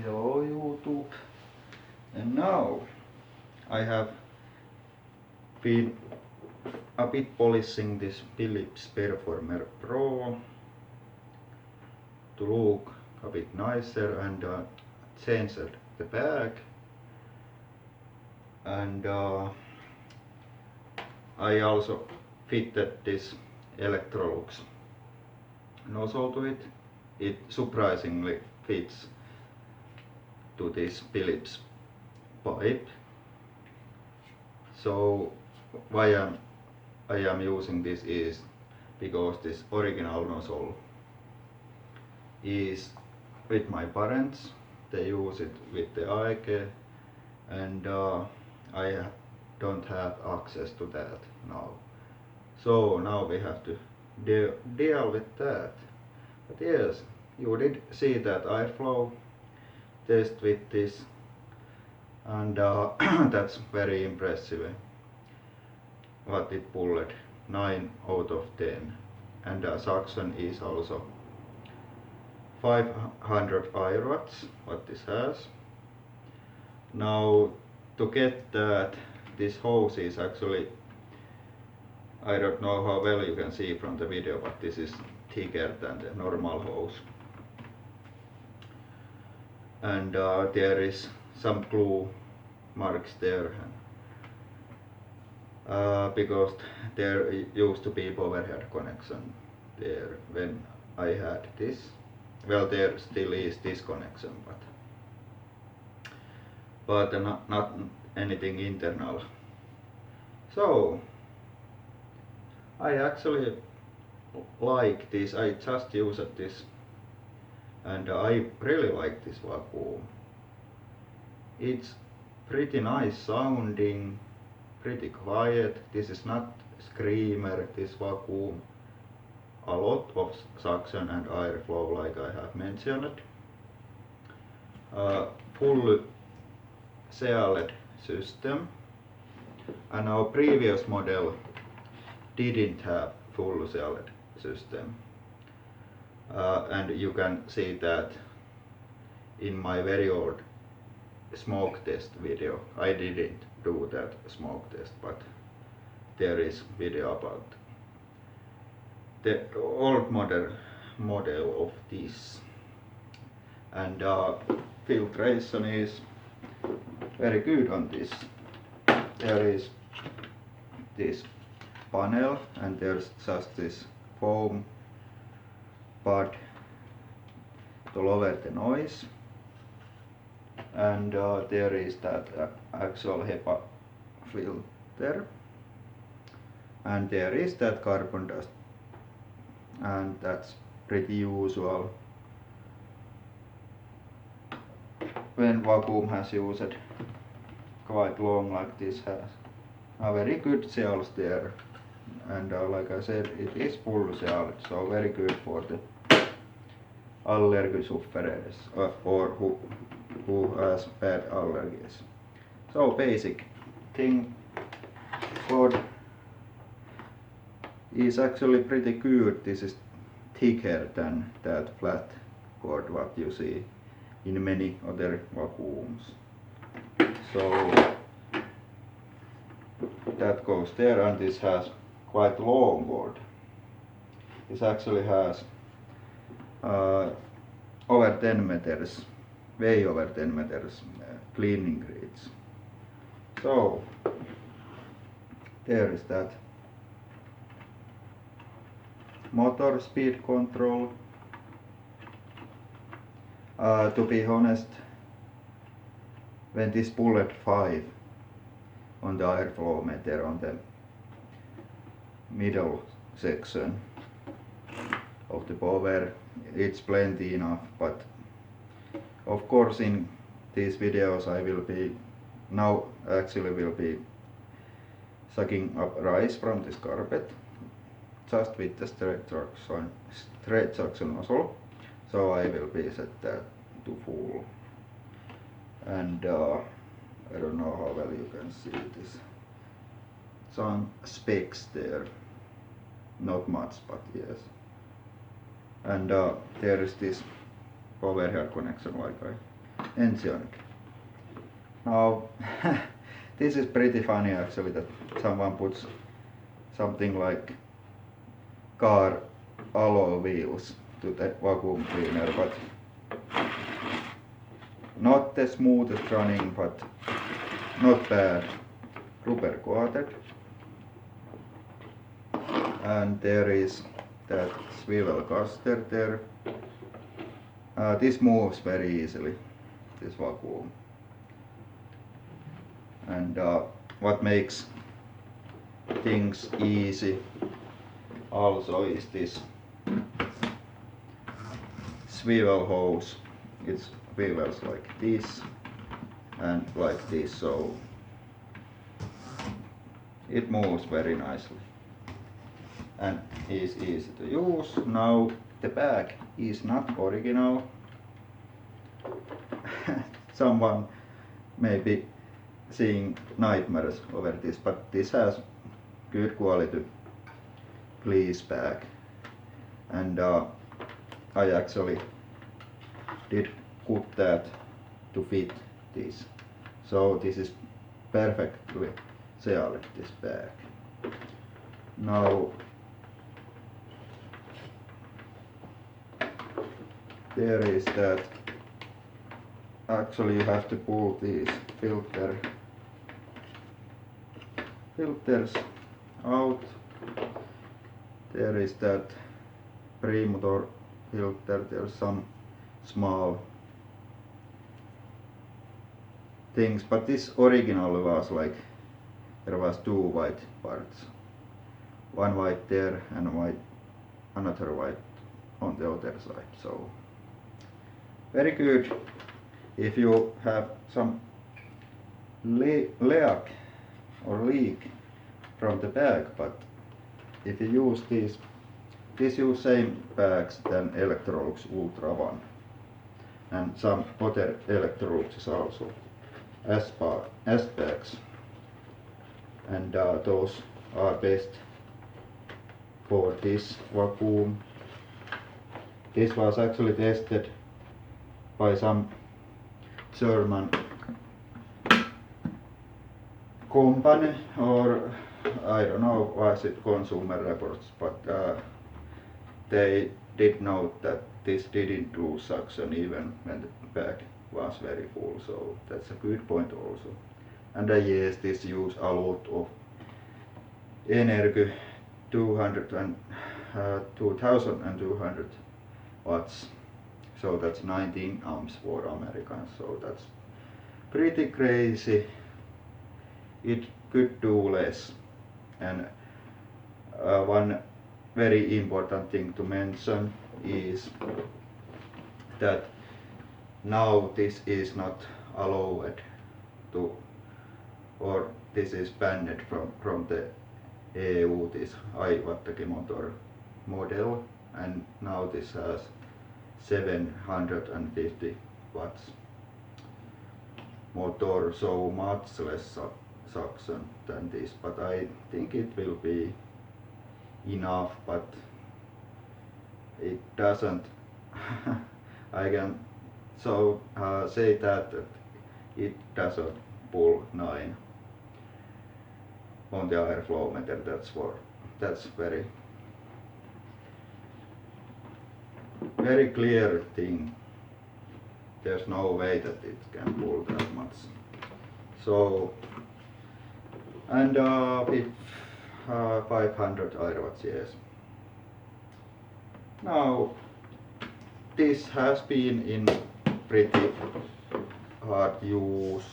Hello YouTube. And now I have been a bit polishing this Philips Performer Pro to look a bit nicer and changed the bag, and I also fitted this Electrolux nozzle to it. It surprisingly fits to this Philips pipe. So why I am using this is because this original nozzle is with my parents. They use it with the AEG, and I don't have access to that now. So now we have to deal with that. But yes, you did see that airflow test with this, and that's very impressive what it pulled, 9 out of 10, and suction is also 500 airwatts what this has. Now to get that, this hose is actually, I don't know how well you can see from the video, but this is thicker than the normal hose, and there is some glue marks there, because there used to be Powerhead connection there when I had this. Well, there still is this connection, but not anything internal. So I actually like this. I just used this, and I really like this vacuum. It's pretty nice sounding, pretty quiet. This is not screamer, this vacuum. A lot of suction and airflow, like I have mentioned. Full sealed system, and our previous model didn't have full sealed system, and you can see that in my very old smoke test video. I didn't do that smoke test, but there is video about the old model of this, and filtration is very good on this. There is this panel, and there's just this foam pad to lower the noise, and there is that actual HEPA filter, and there is that carbon dust, and that's pretty usual when vacuum has used quite long like this has. A very good seals there, and like I said, it is full sealed, so very good for the allergy sufferers, or who has bad allergies. So basic thing cord is actually pretty good. This is thicker than that flat cord what you see in many other vacuums. So that goes there, and this has quite long cord. This actually has over 10 meters, way over 10 meters cleaning reach. So there is that motor speed control. To be honest, when this pulled 5 on the airflow meter on the middle section of the power, it's plenty enough, but of course in these videos I will be sucking up rice from this carpet just with the straight suction nozzle, so I will be set that to full, and I don't know how well you can see this. Some specks there, not much, but yes. And there is this Powerhead connection like I engine. Now this is pretty funny actually, that someone puts something like car alloy wheels to the vacuum cleaner, but not the smoothest running, but not bad. Rubber coated, and there is that swivel caster there. This moves very easily, this vacuum, and what makes things easy also is this swivel hose. It swivels like this and like this, so it moves very nicely and is easy to use. Now the bag is not original. Someone may be seeing nightmares over this, but this has good quality fleece bag, and I actually did cut that to fit this, so this is perfectly sealed, this bag. Now there is that, actually you have to pull these filters out. There is that pre-motor filter, there's some small things, but this original was like, there was two white parts, one white there and another white on the other side, so very good if you have some leak from the bag. But if you use these use same bags than Electrolux Ultra 1 and some other Electroluxes also S bags, and those are best for this vacuum. This was actually tested by some German company, or I don't know, was it Consumer Reports, but they did note that this didn't lose suction even when the bag was very full, so that's a good point also. And yes, this use a lot of energy, 2200 watts, so that's 19 amps for Americans, so that's pretty crazy. It could do less. And one very important thing to mention is that now this is not allowed to, or this is banned from the EU, this high wattage motor model, and now this has 750 watts motor, so much less suction than this, but I think it will be enough, but it doesn't I can say that it doesn't pull 9 on the airflow meter. That's very clear thing. There's no way that it can pull that much. So, and with 500 airwatts, yes. Now this has been in pretty hard use.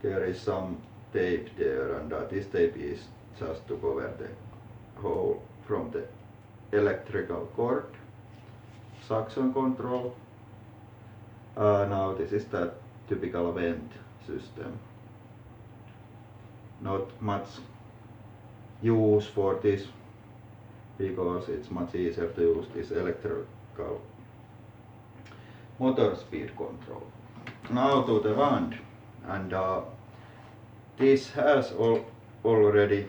There is some tape there, and this tape is just to cover the hole from the electrical cord, suction control. Now this is the typical vent system. Not much use for this because it's much easier to use this electrical motor speed control. Now to the wand, and this has already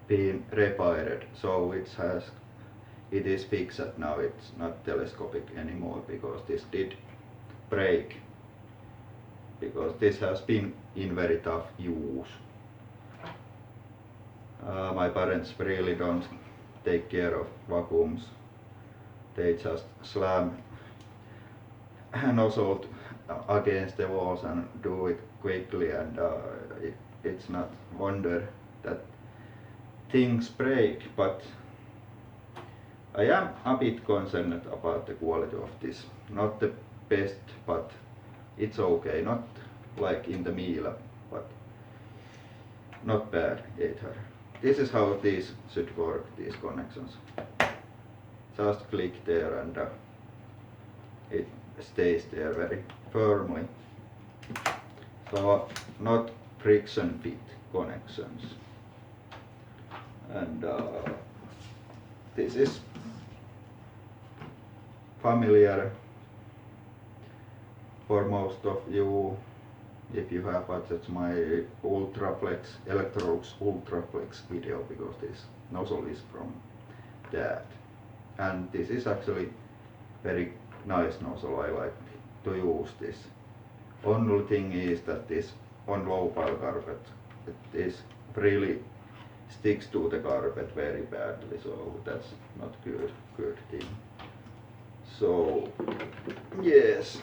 been repaired, so it is fixed now. It's not telescopic anymore because this did break, because this has been in very tough use. My parents really don't take care of vacuums. They just slam a nozzle against the walls and do it quickly, and it's not wonder that things break, but I am a bit concerned about the quality of this. Not the best, but it's okay. Not like in the Miele, but not bad either. This is how these should work, these connections. Just click there and it stays there very firmly. So not friction fit connections. And this is familiar for most of you if you have watched my Electrolux Ultraflex video, because this nozzle is from that. And this is actually very nice nozzle. I like to use this. Only thing is that this on low pile carpet, this really sticks to the carpet very badly, so that's not good thing. So yes.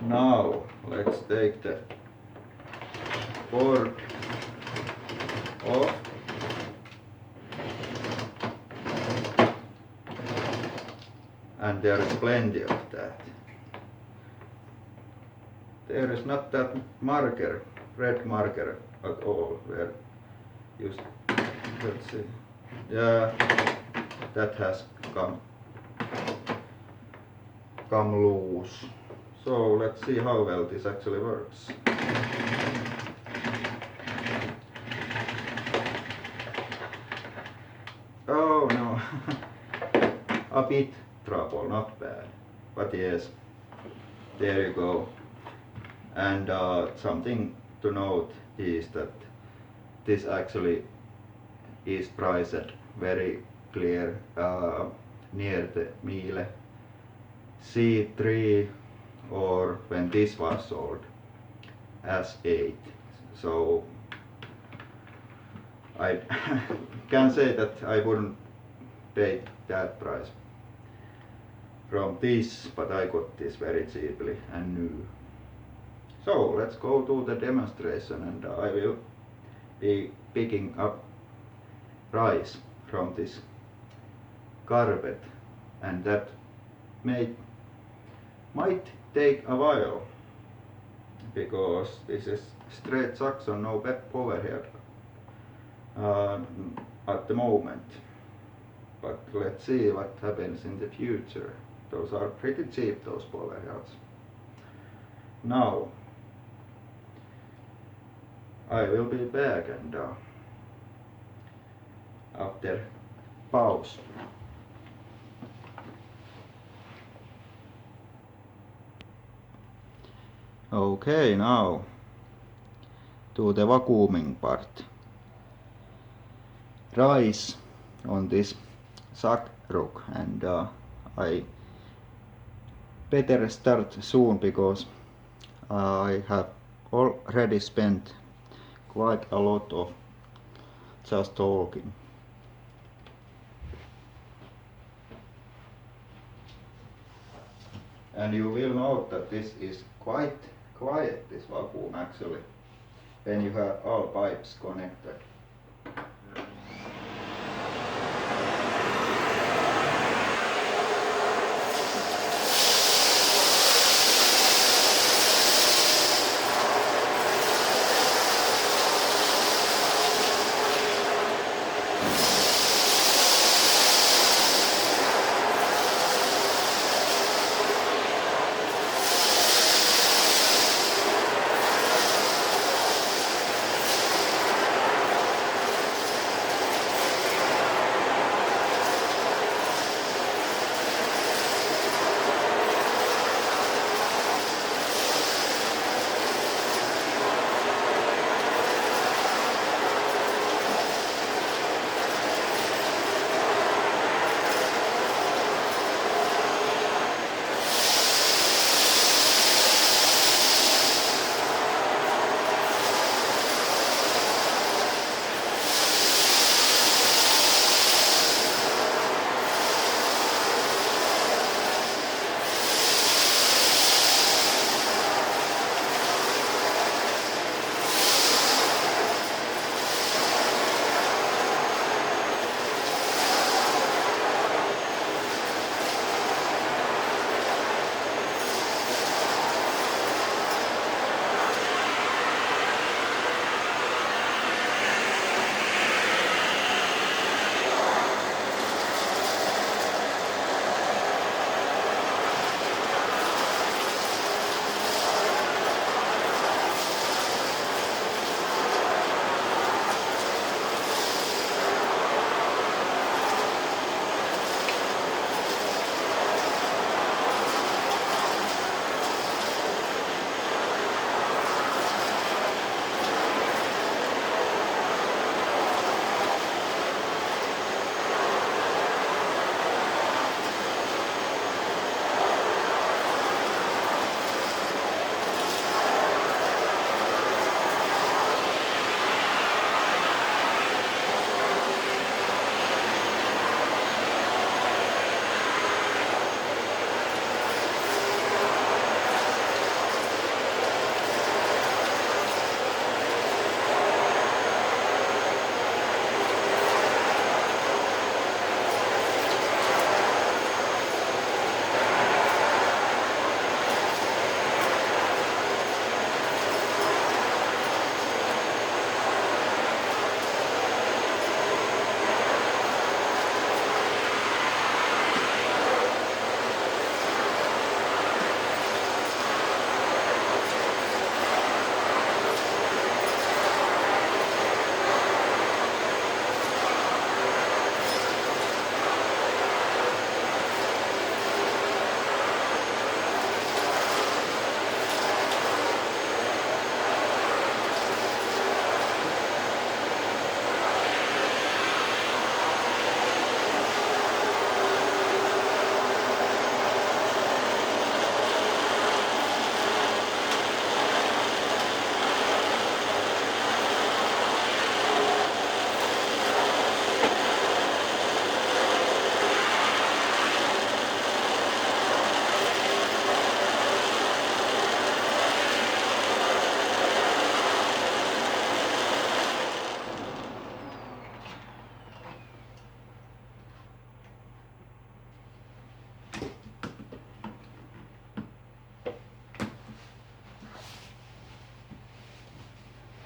Now let's take the board off. And there is plenty of that. There is not that marker, red marker at all, where just, let's see, yeah, that has come loose. So let's see how well this actually works. Oh no, a bit trouble, not bad, but yes, there you go. And something to note is that this actually is priced very clear near the Miele C3, or when this was sold as 8. So I can say that I wouldn't pay that price from this, but I got this very cheaply and new. So let's go to the demonstration, and I will be picking up rice from this carpet, and that might take a while, because this is straight suction, no Powerhead at the moment. But let's see what happens in the future. Those are pretty cheap, those Powerheads. Now I will be back, and after pause. Okay, now to the vacuuming part. Rice on this sack rock, and I better start soon, because I have already spent quite a lot of just talking. And you will note that this is quite quiet, this vacuum actually, when you have all pipes connected.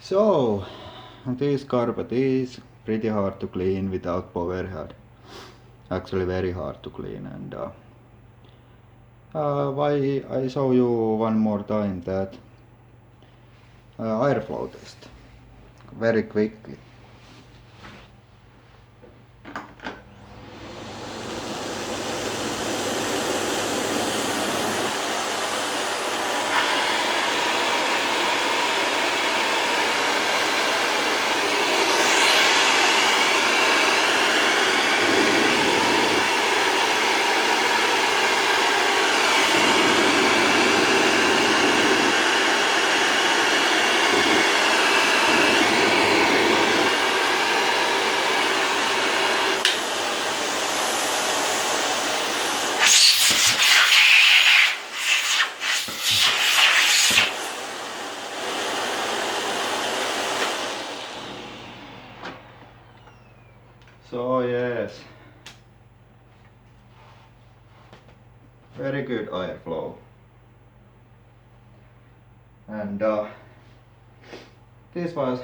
So, this carpet is pretty hard to clean without Powerhead. Actually very hard to clean, and why I show you one more time that airflow test very quickly. So yes, very good airflow, and this was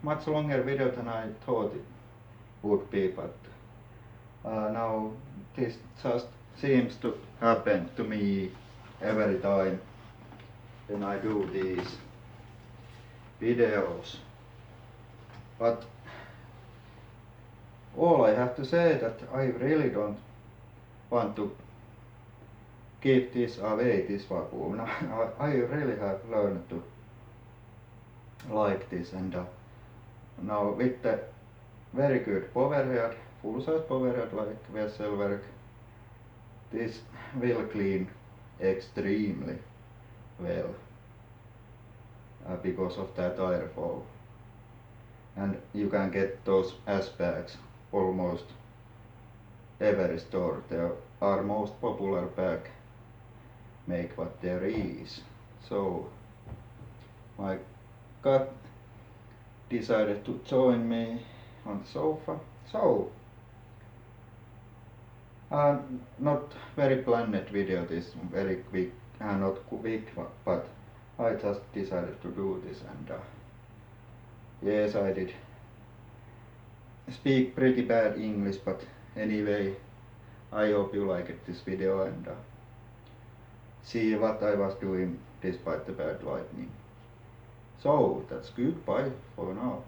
much longer video than I thought it would be, but now this just seems to happen to me every time when I do these videos. But all I have to say that I really don't want to give this away, this vacuum. I really have learned to like this, and now with the very good Powerhead, full size Powerhead like Vesselwerk, this will clean extremely well because of that airflow, and you can get those ash bags almost every store. They are most popular bag make what there is. So my cat decided to join me on the sofa. So not very planned video, this very quick, not quick, but I just decided to do this, and yes, I did speak pretty bad English, but anyway, I hope you liked this video, and see what I was doing despite the bad lightning. So that's goodbye for now.